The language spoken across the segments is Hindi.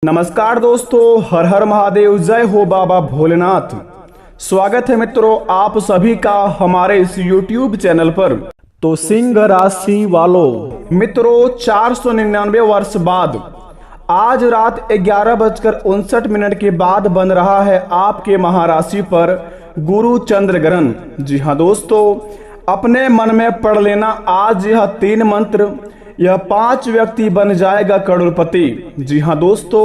नमस्कार दोस्तों, हर हर महादेव, जय हो बाबा भोलेनाथ। स्वागत है मित्रों आप सभी का हमारे इस YouTube चैनल पर। तो सिंह राशि वालों मित्रों, 499 वर्ष बाद आज रात 11:59 के बाद बन रहा है आपके महाराशि पर गुरु चंद्र ग्रहण। जी हाँ दोस्तों, अपने मन में पढ़ लेना आज यह 3 मंत्र, यह 5 व्यक्ति बन जाएगा करोड़पति। जी हाँ दोस्तों,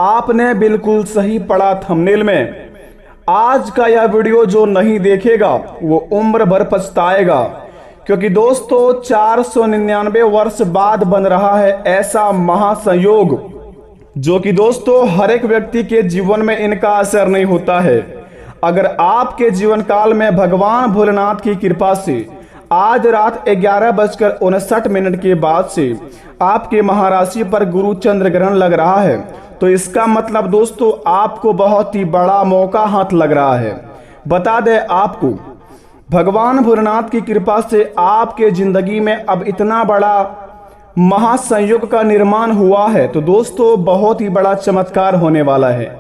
आपने बिल्कुल सही पढ़ा थंबनेल में। आज का यह वीडियो जो नहीं देखेगा वो उम्र भर पछताएगा, क्योंकि दोस्तों 499 वर्ष बाद बन रहा है ऐसा महासंयोग जो कि दोस्तों हर एक व्यक्ति के जीवन में इनका असर नहीं होता है। अगर आपके जीवन काल में भगवान भोलेनाथ की कृपा से आज रात 11:59 के बाद से आपके महाराशि पर गुरु चंद्र ग्रहण लग रहा है, तो इसका मतलब दोस्तों आपको बहुत ही बड़ा मौका हाथ लग रहा है। बता दें आपको, भगवान भोलेनाथ की कृपा से आपके जिंदगी में अब इतना बड़ा महासंयोग का निर्माण हुआ है, तो दोस्तों बहुत ही बड़ा चमत्कार होने वाला है।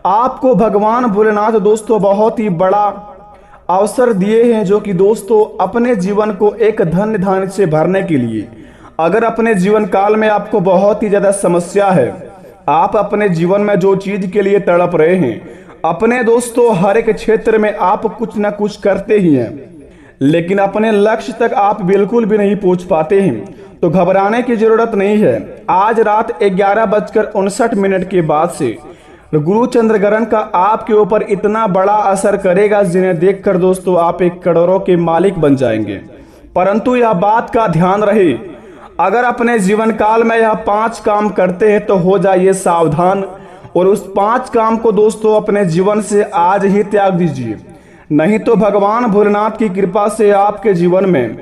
आपको भगवान भोलेनाथ दोस्तों बहुत ही बड़ा अवसर दिए हैं, जो कि दोस्तों अपने जीवन को एक धन्य धान्य से भरने के लिए। अगर अपने जीवन काल में आपको बहुत ही ज्यादा समस्या है, आप अपने जीवन में जो चीज के लिए तड़प रहे हैं, अपने दोस्तों हर एक क्षेत्र में आप कुछ ना कुछ करते ही हैं, लेकिन अपने लक्ष्य तक आप बिल्कुल भी नहीं पहुंच पाते हैं, तो घबराने की जरूरत नहीं है। आज रात 11:59 के बाद से गुरु चंद्र ग्रहण का आपके ऊपर इतना बड़ा असर करेगा, जिन्हें देखकर दोस्तों आप एक करोड़ों के मालिक बन जाएंगे। परंतु यह बात का ध्यान रहे, अगर अपने जीवन काल में यह 5 काम करते हैं तो हो जाइए सावधान, और उस 5 काम को दोस्तों अपने जीवन से आज ही त्याग दीजिए, नहीं तो भगवान भोलेनाथ की कृपा से आपके जीवन में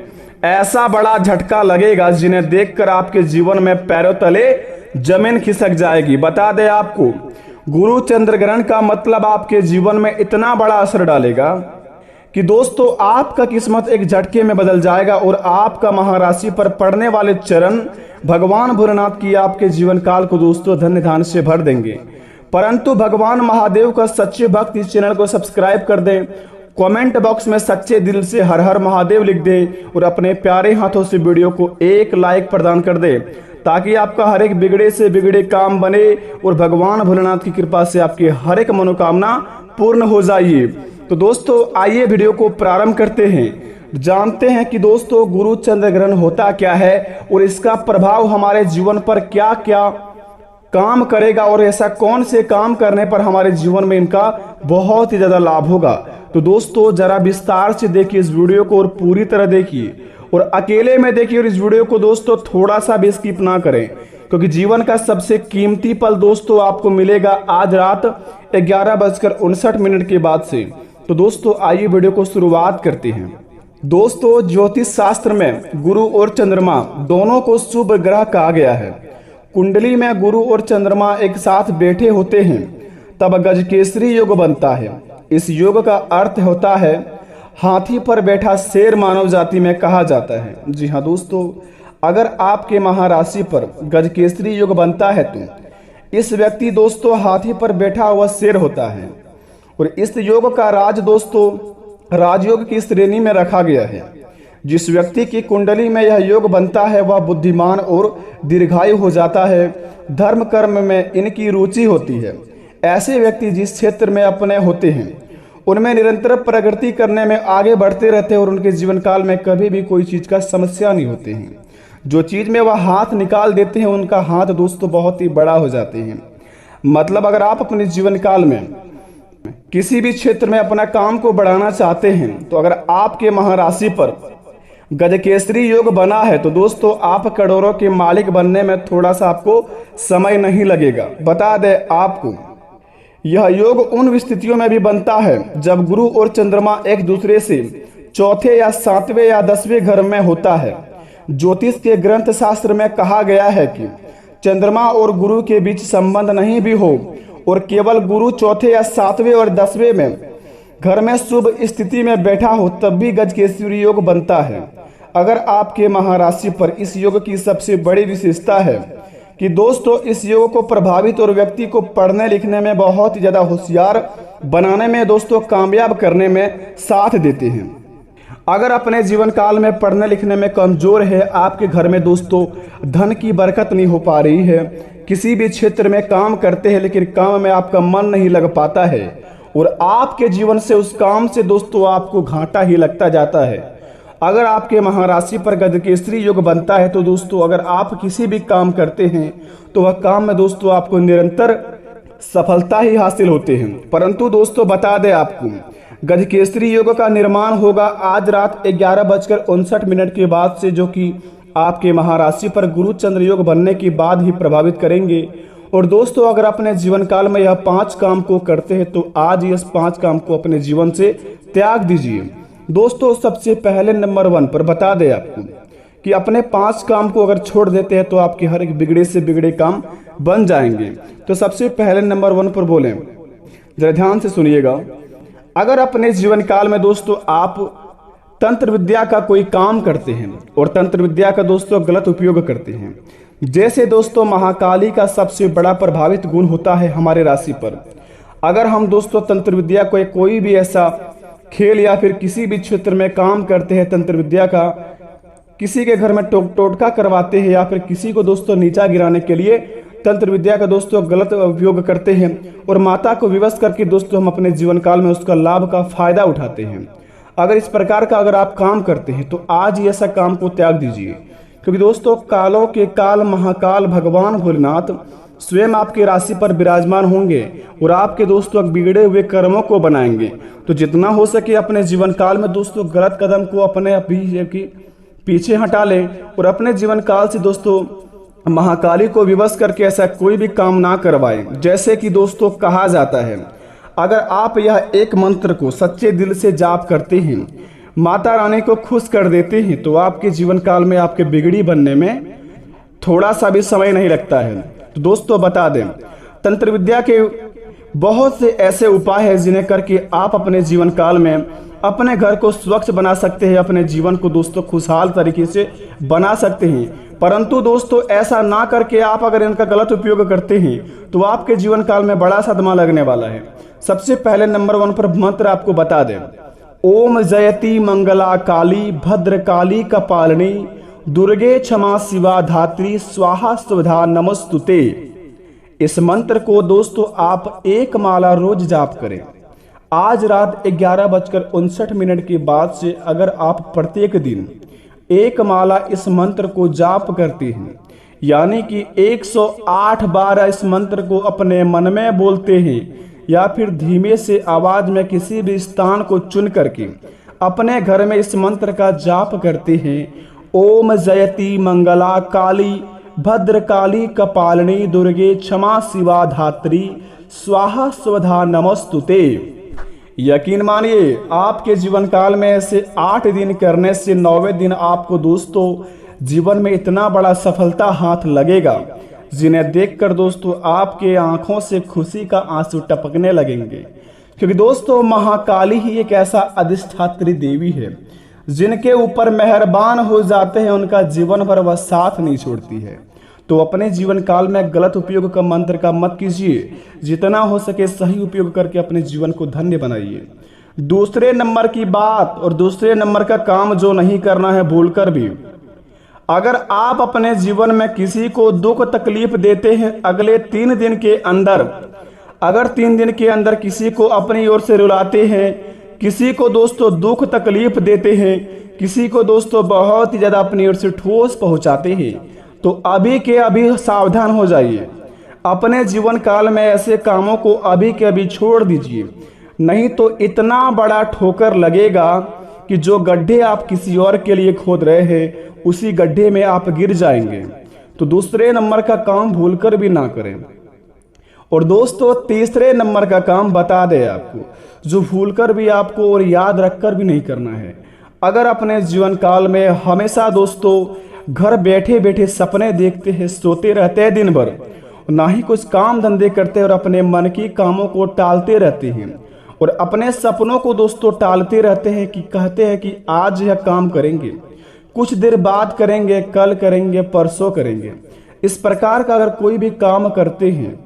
ऐसा बड़ा झटका लगेगा जिन्हें देखकर आपके जीवन में पैरों तले जमीन खिसक जाएगी। बता दें आपको, गुरु चंद्र ग्रहण का मतलब आपके जीवन में इतना बड़ा असर डालेगा कि दोस्तों आपका किस्मत एक झटके में बदल जाएगा, और आपका महाराशि पर पड़ने वाले चरण भगवान भोलेनाथ की आपके जीवन काल को दोस्तों धन्य धान्य से भर देंगे। परंतु भगवान महादेव का सच्चे भक्त इस चैनल को सब्सक्राइब कर दें, कमेंट बॉक्स में सच्चे दिल से हर हर महादेव लिख दें, और अपने प्यारे हाथों से वीडियो को एक लाइक प्रदान कर दें, ताकि आपका हर एक बिगड़े से बिगड़े काम बने और भगवान भोलेनाथ की कृपा से आपकी हर एक मनोकामना पूर्ण हो जाइए। तो दोस्तों आइए वीडियो को प्रारंभ करते हैं, जानते हैं कि दोस्तों गुरु चंद्र ग्रहण होता क्या है और इसका प्रभाव हमारे जीवन पर क्या क्या काम करेगा, और ऐसा कौन से काम करने पर हमारे जीवन में इनका बहुत ही ज्यादा लाभ होगा। तो दोस्तों जरा विस्तार से देखिए इस वीडियो को, और पूरी तरह देखिए, और अकेले में देखिए, और इस वीडियो को दोस्तों थोड़ा सा भी स्किप ना करें, क्योंकि जीवन का सबसे कीमती पल दोस्तों आपको मिलेगा आज रात 11:59 के बाद से। तो दोस्तों आइए वीडियो को शुरुआत करते हैं। दोस्तों ज्योतिष शास्त्र में गुरु और चंद्रमा दोनों को शुभ ग्रह कहा गया है। कुंडली में गुरु और चंद्रमा एक साथ बैठे होते हैं तब गजकेसरी योग बनता है। इस योग का अर्थ होता है हाथी पर बैठा शेर, मानव जाति में कहा जाता है। जी हाँ दोस्तों, अगर आपके महाराशि पर गजकेसरी योग बनता है तो इस व्यक्ति दोस्तों हाथी पर बैठा हुआ शेर होता है, और इस योग का राज दोस्तों राजयोग की श्रेणी में रखा गया है। जिस व्यक्ति की कुंडली में यह योग बनता है वह बुद्धिमान और दीर्घायु हो जाता है। धर्म कर्म में इनकी रुचि होती है। ऐसे व्यक्ति जिस क्षेत्र में अपने होते हैं उनमें निरंतर प्रगति करने में आगे बढ़ते रहते हैं, और उनके जीवन काल में कभी भी कोई चीज का समस्या नहीं होती है। जो चीज में वह हाथ निकाल देते हैं उनका हाथ दोस्तों बहुत ही बड़ा हो जाते हैं। मतलब अगर आप अपने जीवन काल में किसी भी क्षेत्र में अपना काम को बढ़ाना चाहते हैं, तो अगर आपके महाराशि पर गजकेसरी योग बना है तो दोस्तों आप करोड़ों के मालिक बनने में थोड़ा सा आपको समय नहीं लगेगा। बता दें आपको, यह योग उन स्थितियों में भी बनता है जब गुरु और चंद्रमा एक दूसरे से चौथे या 7वें या 10वें घर में होता है। ज्योतिष के ग्रंथ शास्त्र में कहा गया है कि चंद्रमा और गुरु के बीच संबंध नहीं भी हो, और केवल गुरु चौथे या 7वें और 10वें में घर में शुभ स्थिति में बैठा हो तब भी गजकेसरी योग बनता है। अगर आपके महाराशि पर इस योग की सबसे बड़ी विशेषता है कि दोस्तों इस योग को प्रभावित और व्यक्ति को पढ़ने लिखने में बहुत ही ज़्यादा होशियार बनाने में दोस्तों कामयाब करने में साथ देते हैं। अगर अपने जीवन काल में पढ़ने लिखने में कमज़ोर है, आपके घर में दोस्तों धन की बरकत नहीं हो पा रही है, किसी भी क्षेत्र में काम करते हैं लेकिन काम में आपका मन नहीं लग पाता है और आपके जीवन से उस काम से दोस्तों आपको घाटा ही लगता जाता है। अगर आपके महाराशि पर गजकेसरी योग बनता है तो दोस्तों अगर आप किसी भी काम करते हैं तो वह काम में दोस्तों आपको निरंतर सफलता ही हासिल होते हैं। परंतु दोस्तों बता दें आपको, गजकेसरी योग का निर्माण होगा आज रात 11:59 के बाद से, जो कि आपके महाराशि पर गुरु चंद्र योग बनने के बाद ही प्रभावित करेंगे। और दोस्तों अगर अपने जीवन काल में यह 5 काम को करते हैं तो आज इस 5 काम को अपने जीवन से त्याग दीजिए। दोस्तों सबसे पहले नंबर 1 पर बता दें आपको कि अपने 5 काम को अगर छोड़ देते हैं तो आपके हर एक बिगड़े से बिगड़े काम बन जाएंगे। तो सबसे पहले नंबर 1 पर बोलें, जरा ध्यान से सुनिएगा। अगर अपने जीवन काल में दोस्तों आप तंत्र विद्या का कोई काम करते हैं और तंत्र विद्या का दोस्तों गलत उपयोग करते हैं, जैसे दोस्तों महाकाली का सबसे बड़ा प्रभावित गुण होता है हमारे राशि पर। अगर हम दोस्तों तंत्र विद्या को कोई भी ऐसा खेल या फिर किसी भी क्षेत्र में काम करते हैं, तंत्र विद्या का किसी के घर में टोटका करवाते हैं या फिर किसी को दोस्तों नीचा गिराने के लिए तंत्र विद्या का दोस्तों गलत उपयोग करते हैं और माता को विवश करके दोस्तों हम अपने जीवन काल में उसका लाभ का फायदा उठाते हैं। अगर इस प्रकार का अगर आप काम करते हैं तो आज ही ऐसा काम को त्याग दीजिए, क्योंकि दोस्तों कालों के काल महाकाल भगवान भोलेनाथ स्वयं आपकी राशि पर विराजमान होंगे और आपके दोस्तों बिगड़े हुए कर्मों को बनाएंगे। तो जितना हो सके अपने जीवन काल में दोस्तों गलत कदम को अपने पीछे हटा लें और अपने जीवन काल से दोस्तों महाकाली को विवश करके ऐसा कोई भी काम ना करवाएं। जैसे कि दोस्तों कहा जाता है, अगर आप यह एक मंत्र को सच्चे दिल से जाप करते हैं, माता रानी को खुश कर देते हैं, तो आपके जीवन काल में आपके बिगड़ी बनने में थोड़ा सा भी समय नहीं लगता है। तो दोस्तों बता दें, तंत्र विद्या के बहुत से ऐसे उपाय हैं जिन्हें करके आप अपने जीवन काल में अपने घर को स्वच्छ बना सकते हैं, अपने जीवन को दोस्तों खुशहाल तरीके से बना सकते हैं। परंतु दोस्तों ऐसा ना करके आप अगर इनका गलत उपयोग करते हैं तो आपके जीवन काल में बड़ा सदमा लगने वाला है। सबसे पहले नंबर 1 पर मंत्र आपको बता दें, ओम जयति मंगला काली भद्रकाली कपालिनी दुर्गे क्षमा शिवा धात्री स्वाहा स्वधा नमस्तुते। इस मंत्र को दोस्तों आप 1 माला रोज जाप करें। आज रात 11:59 के बाद से अगर आप प्रत्येक दिन 1 माला इस मंत्र को जाप करते हैं, यानी कि 108 बार इस मंत्र को अपने मन में बोलते हैं या फिर धीमे से आवाज में किसी भी स्थान को चुन करके अपने घर में इस मंत्र का जाप करते हैं, ओम जयति मंगला काली भद्रकाली कपालिनी दुर्गे क्षमा शिवा धात्री स्वाहा स्वधा नमस्तुते। यकीन मानिए आपके जीवन काल में ऐसे 8 दिन करने से 9वें दिन आपको दोस्तों जीवन में इतना बड़ा सफलता हाथ लगेगा, जिन्हें देखकर दोस्तों आपके आंखों से खुशी का आंसू टपकने लगेंगे। क्योंकि दोस्तों महाकाली ही एक ऐसा अधिष्ठात्री देवी है जिनके ऊपर मेहरबान हो जाते हैं, उनका जीवन भर वह साथ नहीं छोड़ती है। तो अपने जीवन काल में गलत उपयोग का मंत्र का मत कीजिए, जितना हो सके सही उपयोग करके अपने जीवन को धन्य बनाइए। दूसरे नंबर की बात और दूसरे नंबर का काम जो नहीं करना है भूलकर भी, अगर आप अपने जीवन में किसी को दुख तकलीफ देते हैं अगले 3 दिन के अंदर, अगर 3 दिन के अंदर किसी को अपनी ओर से रुलाते हैं, किसी को दोस्तों दुख तकलीफ देते हैं, किसी को दोस्तों बहुत ही ज्यादा अपनी ओर से ठोस पहुंचाते हैं, तो अभी के अभी सावधान हो जाइए। अपने जीवन काल में ऐसे कामों को अभी के अभी छोड़ दीजिए, नहीं तो इतना बड़ा ठोकर लगेगा कि जो गड्ढे आप किसी और के लिए खोद रहे हैं उसी गड्ढे में आप गिर जाएंगे। तो दूसरे नंबर का काम भूलकर भी ना करें। और दोस्तों तीसरे नंबर का काम बता दें आपको, जो भूलकर भी आपको और याद रखकर भी नहीं करना है। अगर अपने जीवन काल में हमेशा दोस्तों घर बैठे बैठे सपने देखते हैं, सोते रहते हैं दिन भर, ना ही कुछ काम धंधे करते और अपने मन की कामों को टालते रहते हैं और अपने सपनों को दोस्तों टालते रहते हैं कि कहते हैं कि आज यह काम करेंगे, कुछ देर बाद करेंगे, कल करेंगे, परसों करेंगे। इस प्रकार का अगर कोई भी काम करते हैं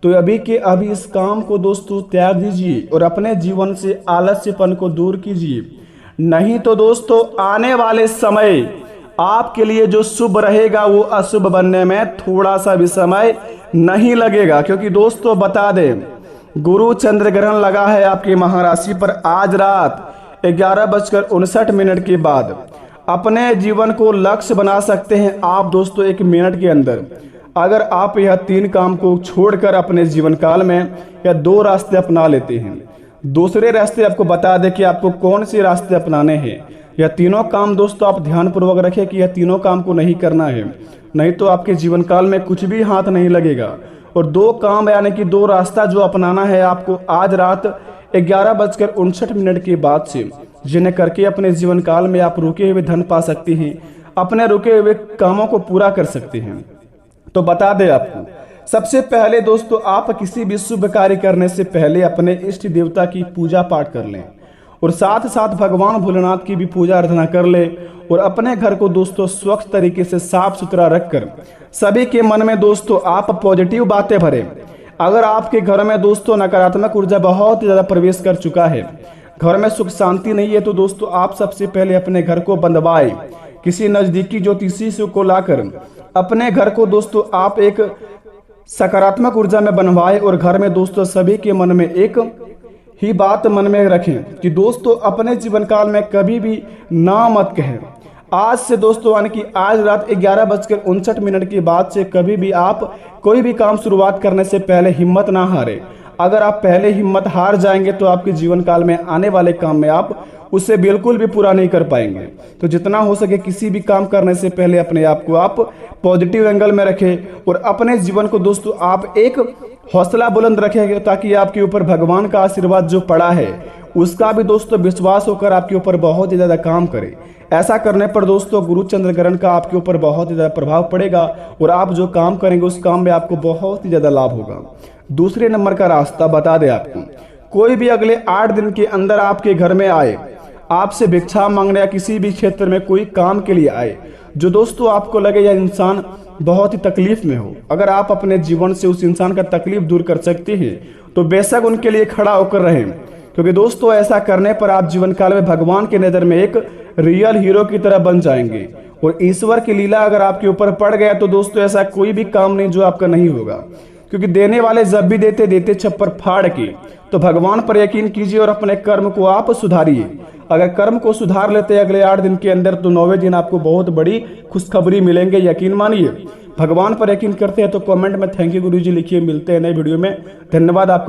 तो अभी के अभी इस काम को दोस्तों त्याग दीजिए और अपने जीवन से आलस्यपन को दूर कीजिए। नहीं तो दोस्तों आने वाले समय आपके लिए जो शुभ रहेगा वो अशुभ बनने में थोड़ा सा भी समय नहीं लगेगा। क्योंकि दोस्तों बता दें, गुरु चंद्र ग्रहण लगा है आपकी महाराशि पर आज रात 11:59 के बाद। अपने जीवन को लक्ष्य बना सकते हैं आप दोस्तों 1 मिनट के अंदर, अगर आप यह 3 काम को छोड़कर अपने जीवन काल में या 2 रास्ते अपना लेते हैं। दूसरे रास्ते आपको बता दें कि आपको कौन से रास्ते अपनाने हैं। यह तीनों काम दोस्तों आप ध्यानपूर्वक रखें कि यह तीनों काम को नहीं करना है, नहीं तो आपके जीवन काल में कुछ भी हाथ नहीं लगेगा। और 2 काम यानी कि 2 रास्ता जो अपनाना है आपको आज रात 11:59 के बाद से, जिन्हें करके अपने जीवन काल में आप रुके हुए धन पा सकते हैं, अपने रुके हुए कामों को पूरा कर सकते हैं। तो बता दें आपको, सबसे पहले दोस्तों आप किसी भी शुभ कार्य करने से पहले अपने इष्ट देवता की पूजा पाठ कर लें और साथ साथ भगवान भोलेनाथ की भी पूजा अर्चना कर ले। और अपने घर को दोस्तों स्वच्छ तरीके से साफ सुथरा रखकर सभी के मन में दोस्तों आप पॉजिटिव बातें भरें। अगर आपके घर में दोस्तों नकारात्मक ऊर्जा बहुत ज्यादा प्रवेश कर चुका है, घर में सुख शांति नहीं है, तो दोस्तों आप सबसे पहले अपने घर को बंधवाए किसी नजदीकी ज्योतिषी से को लाकर अपने घर को दोस्तों आप एक सकारात्मक ऊर्जा में बनवाए। और घर में दोस्तों सभी के मन में एक ही बात मन में रखें कि दोस्तों अपने जीवन काल में कभी भी ना मत कहें। आज से दोस्तों यानी कि आज रात 11:59 के बाद से कभी भी आप कोई भी काम शुरुआत करने से पहले हिम्मत ना हारे। अगर आप पहले हिम्मत हार जाएंगे तो आपके जीवन काल में आने वाले काम में आप उसे बिल्कुल भी पूरा नहीं कर पाएंगे। तो जितना हो सके किसी भी काम करने से पहले अपने आप को आप पॉजिटिव एंगल में रखें और अपने जीवन को दोस्तों आप एक हौसला बुलंद रखें, ताकि आपके ऊपर भगवान का आशीर्वाद जो पड़ा है उसका भी दोस्तों विश्वास होकर आपके ऊपर बहुत ही ज्यादा काम करे। ऐसा करने पर दोस्तों गुरु चंद्र ग्रहण का आपके ऊपर बहुत ही ज्यादा प्रभाव पड़ेगा और आप जो काम करेंगे उस काम में आपको बहुत ही ज्यादा लाभ होगा। दूसरे नंबर का रास्ता बता दें आपको, कोई भी अगले 8 दिन के अंदर आपके घर में आए, आपसे भिक्षा मांगने या किसी भी क्षेत्र में कोई काम के लिए आए, जो दोस्तों आपको लगे यह इंसान बहुत ही तकलीफ में हो, अगर आप अपने जीवन से उस इंसान का तकलीफ दूर कर सकते हैं तो बेशक उनके लिए खड़ा होकर रहें। क्योंकि दोस्तों ऐसा करने पर आप जीवन काल में भगवान की नजर में एक रियल हीरो की तरह बन जाएंगे। और ईश्वर की लीला अगर आपके ऊपर पड़ गया तो दोस्तों ऐसा कोई भी काम नहीं जो आपका नहीं होगा। क्योंकि देने वाले जब भी देते देते छप्पर फाड़ के। तो भगवान पर यकीन कीजिए और अपने कर्म को आप सुधारिए। अगर कर्म को सुधार लेते हैं अगले 8 दिन के अंदर तो 9वें दिन आपको बहुत बड़ी खुशखबरी मिलेंगे, यकीन मानिए। भगवान पर यकीन करते हैं तो कमेंट में थैंक यू गुरुजी लिखिए। मिलते हैं नए वीडियो में। धन्यवाद आपका।